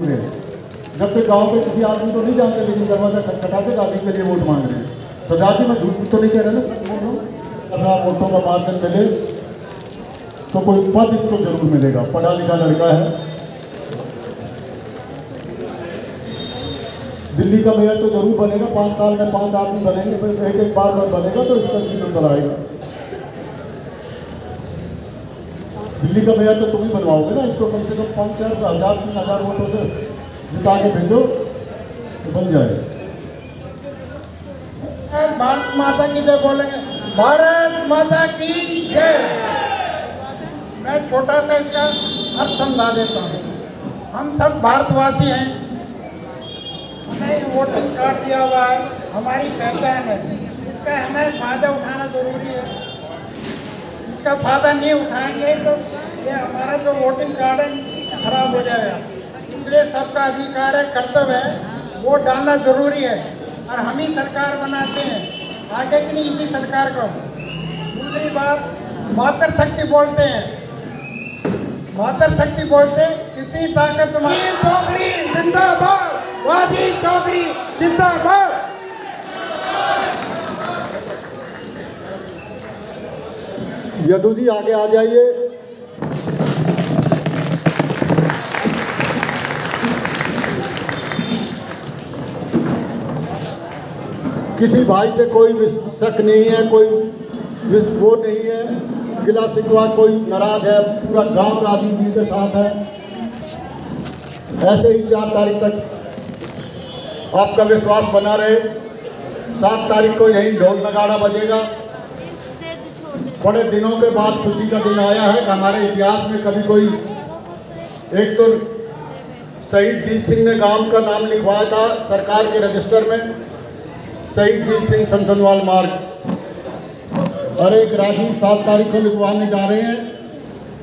जब तक गांव के किसी आदमी को नहीं जानते, लेकिन दरवाजा खटखटा के गाड़ी के लिए वोट मांग रहे हैं। सरदार जी मैं झूठ तो नहीं कह रहे ना, सच बोल रहा हूँ। अगर वोटों का मार्जिन मिले तो कोई पद इसको जरूर मिलेगा। पढ़ा लिखा लड़का है। दिल्ली का मेयर तो जरूर बनेगा, 5 साल में 5 आदमी बनेंगे, फिर एक बार बनेगा तो इसका भी नंबर आएगा। दिल्ली का मेयर तो तुम ही बनवाओगे ना, इसको कम से कम 5,000 3,000 वोटों से जिता के भेजो तो बन जाए। भारत माता की जय बोलेंगे, भारत माता की जय। मैं छोटा सा इसका अर्थ समझा देता हूँ। हम सब भारतवासी हैं, हमें वोटिंग कार्ड दिया हुआ है, हमारी पहचान है, इसका हमें फ़ायदा उठाना ज़रूरी है। इसका फ़ायदा नहीं उठाएंगे तो ये हमारा जो वोटिंग कार्ड है खराब हो जाएगा। इसलिए सबका अधिकार है, कर्तव्य है, वोट डालना ज़रूरी है। और हम ही सरकार बनाते हैं, आगे की नहीं इसी सरकार को। दूसरी बात, मातृशक्ति बोलते हैं, मातृशक्ति बोलते कितनी ताकत तुम्हारी। चौधरी जिंदाबाद, वादी चौधरी जिंदाबाद। यदु जी आगे आ जाइए। किसी भाई से कोई शक नहीं है, कोई वो नहीं है, गिला शिकवा कोई नाराज है, पूरा गांव राजनीति के साथ है। ऐसे ही 4 तारीख तक आपका विश्वास बना रहे। 7 तारीख को यही ढोल नगाड़ा बजेगा। बड़े दिनों के बाद खुशी का दिन आया है कि हमारे इतिहास में कभी कोई, एक तो शहीद जीत सिंह ने गांव का नाम लिखवाया था सरकार के रजिस्टर में, शहीद जीत सिंह संसदवाल मार्ग, और एक राजीव 7 तारीख को लिखवाने जा रहे हैं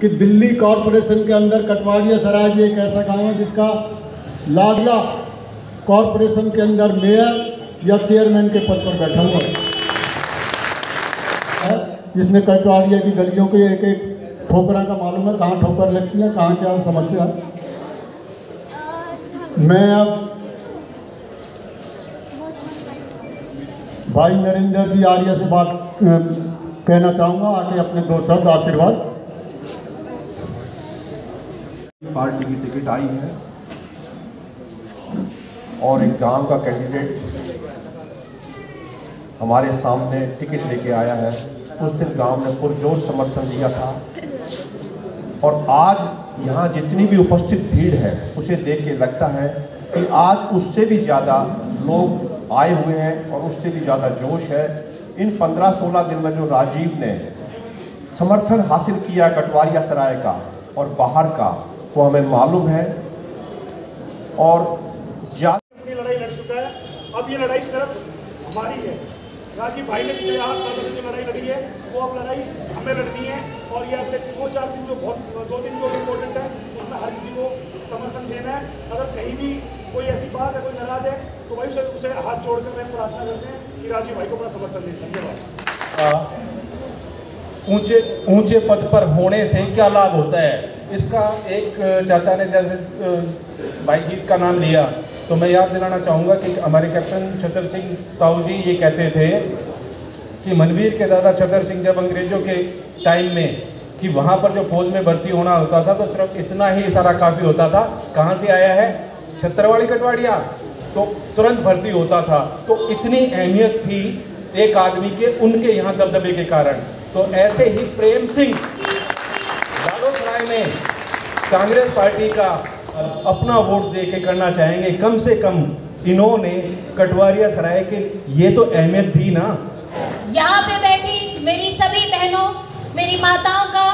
कि दिल्ली कॉरपोरेशन के अंदर कटवाड़िया सराय भी एक ऐसा गांव है जिसका लाडला कॉरपोरेशन के अंदर मेयर या चेयरमैन के पद पर बैठा हुआ है, जिसने कटवाड़िया की गलियों के एक एक ठोकरा का मालूम है, कहाँ ठोकर लगती है, कहाँ क्या समस्या है। मैं अब भाई नरेंद्र जी आर्य से बात कहना चाहूँगा, आके अपने 2 शब्द आशीर्वाद। पार्टी की टिकट आई है और एक गांव का कैंडिडेट हमारे सामने टिकट लेके आया है। उस दिन गांव ने पुरजोर समर्थन दिया था और आज यहाँ जितनी भी उपस्थित भीड़ है उसे देख के लगता है कि आज उससे भी ज़्यादा लोग आए हुए हैं और उससे भी ज़्यादा जोश है। इन 15-16 दिन में जो राजीव ने समर्थन हासिल किया कटवाड़िया सराय का और बाहर का, वो हमें मालूम है। और अपनी लड़ाई लड़ चुका है, अब ये लड़ाई सिर्फ हमारी है। राजीव भाई ने पिछले 8 सालों से जो लड़ाई लड़ी है वो अब लड़ाई हमें लड़नी है। और ये अगले 2-4 दिन जो बहुत 2 दिन जो इम्पोर्टेंट है उसमें हर किसी को समर्थन देना है। अगर कहीं भी कोई ऐसी बात है, कोई नाराज है, तो भाई उसे हाथ जोड़कर मैं प्रार्थना करते हैं कि राजीव भाई को बड़ा समर्थन दें। धन्यवाद। ऊंचे पद पर होने से क्या लाभ होता है, इसका एक चाचा ने जैसे भाई जीत का नाम लिया तो मैं याद दिलाना चाहूँगा कि हमारे कैप्टन छतर सिंह ताऊ जी ये कहते थे कि मनवीर के दादा छतर सिंह जब अंग्रेज़ों के टाइम में कि वहाँ पर जो फौज में भर्ती होना होता था तो सिर्फ इतना ही इशारा काफ़ी होता था, कहाँ से आया है, छतरवाड़ी कटवाड़िया, तो तुरंत भर्ती होता था। तो इतनी अहमियत थी एक आदमी के उनके यहाँ दबदबे के कारण। तो ऐसे ही प्रेम सिंह जालोसराय में कांग्रेस पार्टी का अपना वोट दे के करना चाहेंगे। कम से कम इन्होंने कटवाड़िया सराय के ये तो अहमियत थी ना। यहाँ पे बैठी मेरी सभी बहनों, मेरी माताओं का,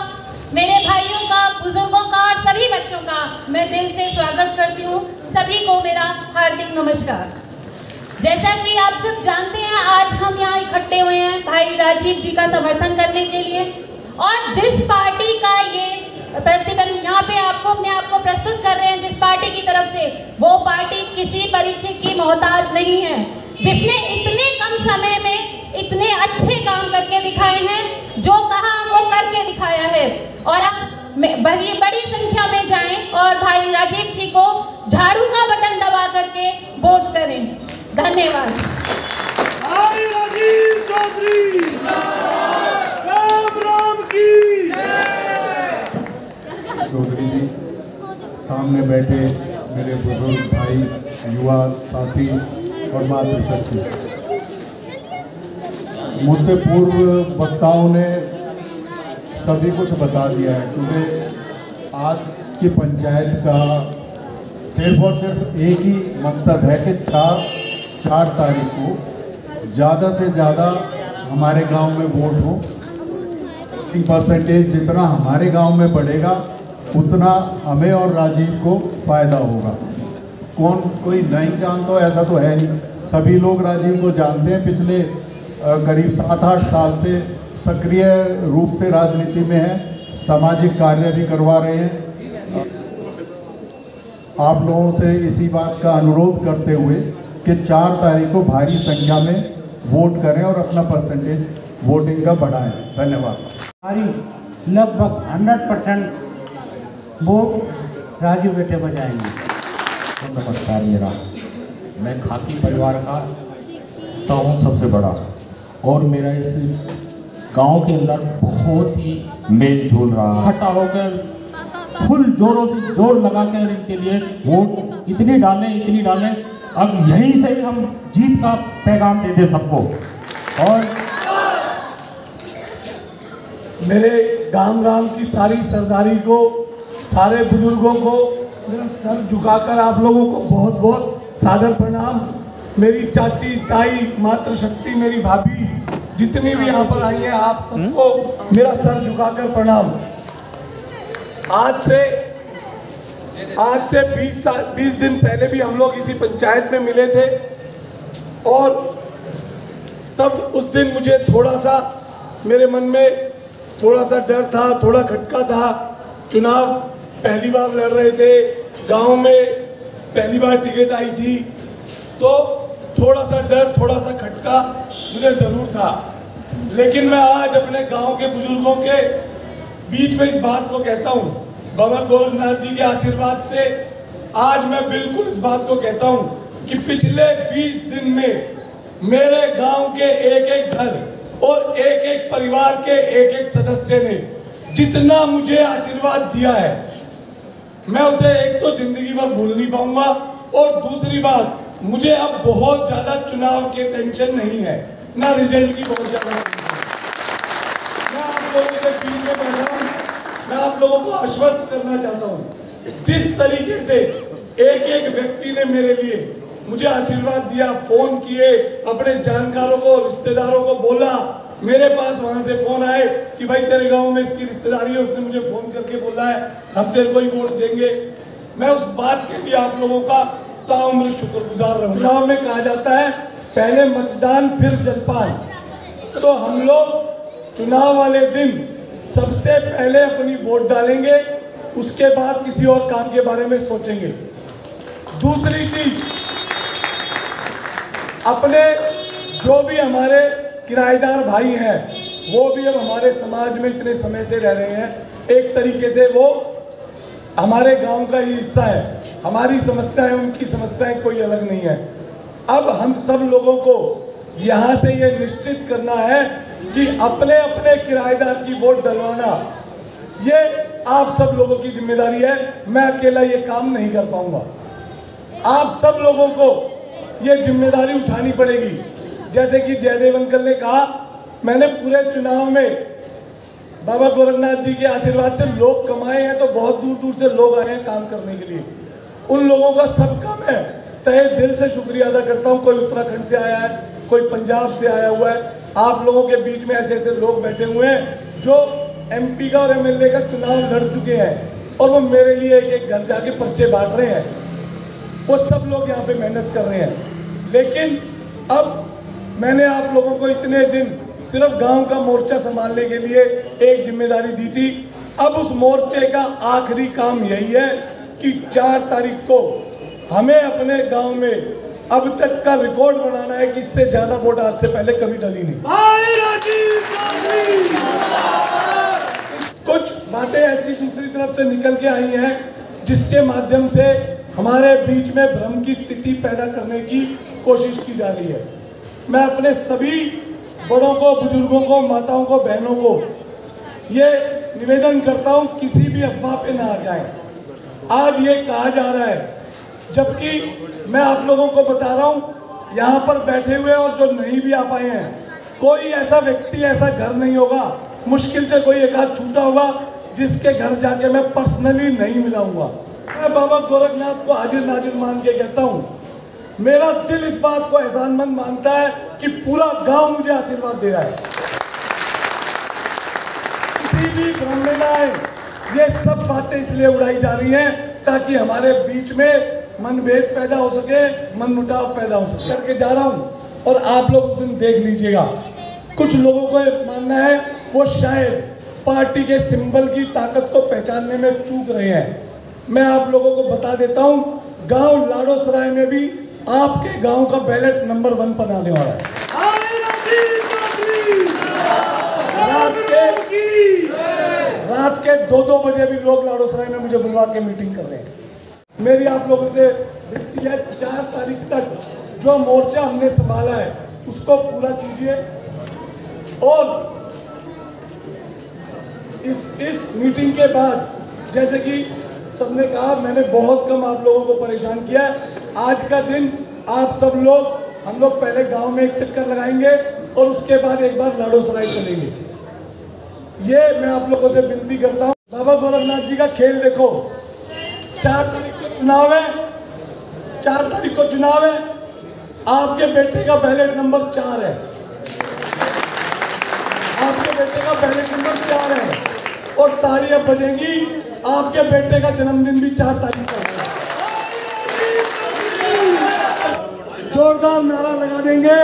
मेरे भाइयों का, बुजुर्गों का और सभी बच्चों का मैं दिल से स्वागत करती हूँ। सभी को मेरा हार्दिक नमस्कार। जैसा कि आप सब जानते हैं, आज हम यहाँ इकट्ठे हुए हैं भाई राजीव जी का समर्थन करने के लिए। और जिस पार्टी का ये प्रतिबंध यहाँ पे अपने आप को प्रस्तुत कर रहे हैं, जिस पार्टी की तरफ से, वो पार्टी किसी परिचय की मोहताज नहीं है, जिसने इतने कम समय में इतने अच्छे काम करके दिखाए हैं, जो कहा वो करके दिखाया है। और आप बड़ी संख्या में जाएं और भाई राजीव जी को झाड़ू का बटन दबा करके वोट करें। धन्यवाद। राजीव चौधरी राम राम की। चौधरी जी, सामने बैठे मेरे बुजुर्ग भाई, युवा साथी और मातृशक्ति, मुझसे पूर्व वक्ताओं ने सभी कुछ बता दिया है, क्योंकि आज की पंचायत का सिर्फ और सिर्फ एक ही मकसद है कि 4 तारीख को ज़्यादा से ज़्यादा हमारे गांव में वोट हो। 30% जितना हमारे गांव में बढ़ेगा उतना हमें और राजीव को फ़ायदा होगा। कोई नहीं जानता, ऐसा तो है नहीं, सभी लोग राजीव को जानते हैं। पिछले करीब 7-8 साल से सक्रिय रूप से राजनीति में है, सामाजिक कार्य भी करवा रहे हैं। आप लोगों से इसी बात का अनुरोध करते हुए कि 4 तारीख को भारी संख्या में वोट करें और अपना परसेंटेज वोटिंग का बढ़ाएं। धन्यवाद। हमारी लगभग 100% वोट राजू बेटे बजाएंगे। नमस्कार, मैं खाकी परिवार का हूँ सबसे बड़ा, और मेरा इस गांव के अंदर बहुत ही मेल झोल रहा है। इकट्ठा होकर फुल जोरों से जोर लगाकर इनके लिए वोट इतनी डालें, अब यहीं से ही हम जीत का पैगाम दे दें सबको। और मेरे गांव राम की सारी सरदारी को, सारे बुजुर्गों को मेरा सर झुकाकर आप लोगों को बहुत बहुत सादर प्रणाम। मेरी चाची, ताई, मातृशक्ति, मेरी भाभी, जितनी भी यहाँ पर आई है, आप सबको मेरा सर झुकाकर प्रणाम। आज से 20 दिन पहले भी हम लोग इसी पंचायत में मिले थे, और तब उस दिन मुझे थोड़ा सा मेरे मन में थोड़ा सा डर था, थोड़ा खटका था। चुनाव पहली बार लड़ रहे थे, गांव में पहली बार टिकट आई थी, तो थोड़ा सा डर, थोड़ा सा खटका मुझे ज़रूर था। लेकिन मैं आज अपने गांव के बुजुर्गों के बीच में इस बात को कहता हूँ, बाबा गोरखनाथ जी के आशीर्वाद से आज मैं बिल्कुल इस बात को कहता हूँ कि पिछले 20 दिन में मेरे गांव के एक-एक घर और एक-एक परिवार के एक-एक सदस्य ने जितना मुझे आशीर्वाद दिया है, मैं उसे एक तो जिंदगी भर भूल नहीं पाऊंगा, और दूसरी बात, मुझे अब बहुत ज़्यादा चुनाव की टेंशन नहीं है, ना रिजल्ट की बहुत ज़्यादा। मैं आप लोगों के बीच में बैठा हूँ, मैं आप लोगों को आश्वस्त करना चाहता हूँ, जिस तरीके से एक-एक व्यक्ति ने मेरे लिए मुझे आशीर्वाद दिया, फोन किए, अपने जानकारों को, रिश्तेदारों को बोला, मेरे पास वहां से फोन आए कि भाई तेरे गांव में इसकी रिश्तेदारी है, उसने मुझे फोन करके बोला है हम तेरे को ही वोट देंगे। मैं उस बात के लिए आप लोगों का ताउम्र शुक्रगुजार रहूं। चुनाव में कहा जाता है पहले मतदान फिर जलपान, तो हम लोग चुनाव वाले दिन सबसे पहले अपनी वोट डालेंगे, उसके बाद किसी और काम के बारे में सोचेंगे। दूसरी चीज, अपने जो भी हमारे किराएदार भाई हैं, वो भी अब हमारे समाज में इतने समय से रह रहे हैं, एक तरीके से वो हमारे गांव का ही हिस्सा है। हमारी समस्याएं उनकी समस्याएं कोई अलग नहीं है। अब हम सब लोगों को यहाँ से ये निश्चित करना है कि अपने अपने किराएदार की वोट डलवाना, ये आप सब लोगों की जिम्मेदारी है। मैं अकेला ये काम नहीं कर पाऊंगा, आप सब लोगों को ये जिम्मेदारी उठानी पड़ेगी। जैसे कि जयदेव अंकल ने कहा, मैंने पूरे चुनाव में बाबा गोरखनाथ जी के आशीर्वाद से लोग कमाए हैं, तो बहुत दूर दूर से लोग आए हैं काम करने के लिए। उन लोगों का सबका मैं तहे दिल से शुक्रिया अदा करता हूँ। कोई उत्तराखंड से आया है, कोई पंजाब से आया हुआ है। आप लोगों के बीच में ऐसे ऐसे लोग बैठे हुए हैं जो MP का और MLA का चुनाव लड़ चुके हैं, और वो मेरे लिए एक एक घर जाके पर्चे बांट रहे हैं। वो सब लोग यहाँ पे मेहनत कर रहे हैं। लेकिन अब मैंने आप लोगों को इतने दिन सिर्फ गांव का मोर्चा संभालने के लिए एक जिम्मेदारी दी थी। अब उस मोर्चे का आखिरी काम यही है कि 4 तारीख को हमें अपने गांव में अब तक का रिकॉर्ड बनाना है कि इससे ज़्यादा वोट आज से पहले कभी डली नहीं। कुछ बातें ऐसी दूसरी तरफ से निकल के आई हैं जिसके माध्यम से हमारे बीच में भ्रम की स्थिति पैदा करने की कोशिश की जा रही है। मैं अपने सभी बड़ों को, बुजुर्गों को, माताओं को, बहनों को ये निवेदन करता हूँ, किसी भी अफवाह पे ना आ जाएं। आज ये कहा जा रहा है, जबकि मैं आप लोगों को बता रहा हूँ, यहाँ पर बैठे हुए और जो नहीं भी आ पाए हैं, कोई ऐसा व्यक्ति, ऐसा घर नहीं होगा, मुश्किल से कोई एक आध छूटा होगा जिसके घर जाके मैं पर्सनली नहीं मिला हुआ। मैं बाबा गोरखनाथ को हाजिर नाजिर मान के कहता हूँ, मेरा दिल इस बात को एहसानमंद मानता है कि पूरा गांव मुझे आशीर्वाद दे रहा है। किसी भी भ्रम में ना आए, ये सब बातें इसलिए उड़ाई जा रही हैं ताकि हमारे बीच में मनभेद पैदा हो सके, मनमुटाव पैदा हो सके। करके जा रहा हूँ और आप लोग उस दिन देख लीजिएगा। कुछ लोगों को मानना है वो शायद पार्टी के सिंबल की ताकत को पहचानने में चूक रहे हैं। मैं आप लोगों को बता देता हूँ, गांव लाड़ोसराय में भी आपके गांव का बैलेट नंबर 1 पर आने वाला है। रात के 2-2 बजे भी लोग लाड़ोसराय में मुझे बुलवा के मीटिंग कर रहे हैं। मेरी आप लोगों से विनती है, 4 तारीख तक जो मोर्चा हमने संभाला है उसको पूरा कीजिए। और इस मीटिंग के बाद, जैसे कि सबने कहा, मैंने बहुत कम आप लोगों को परेशान किया। आज का दिन आप सब लोग, हम लोग पहले गांव में एक चक्कर लगाएंगे और उसके बाद एक बार लाड़ोसराय चलेंगे। ये मैं आप लोगों से विनती करता हूँ। बाबा गोरखनाथ जी का खेल देखो। 4 तारीख को चुनाव है, 4 तारीख को चुनाव है। आपके बेटे का बैलेट नंबर 4 है, आपके बेटे का बैलेट नंबर 4 है और तालियां बजेंगी। आपके बेटे का जन्मदिन भी 4 तारीख को है। जोरदार नारा लगा देंगे,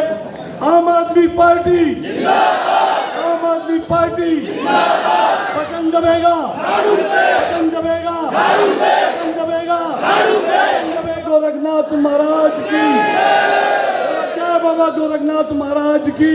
आम आदमी पार्टी, आम आदमी पार्टी, बटन दबेगा, बटन दबेगा, बटन दबेगा, बटन दबेगा। गोरखनाथ महाराज की जय, बाबा गोरखनाथ महाराज की।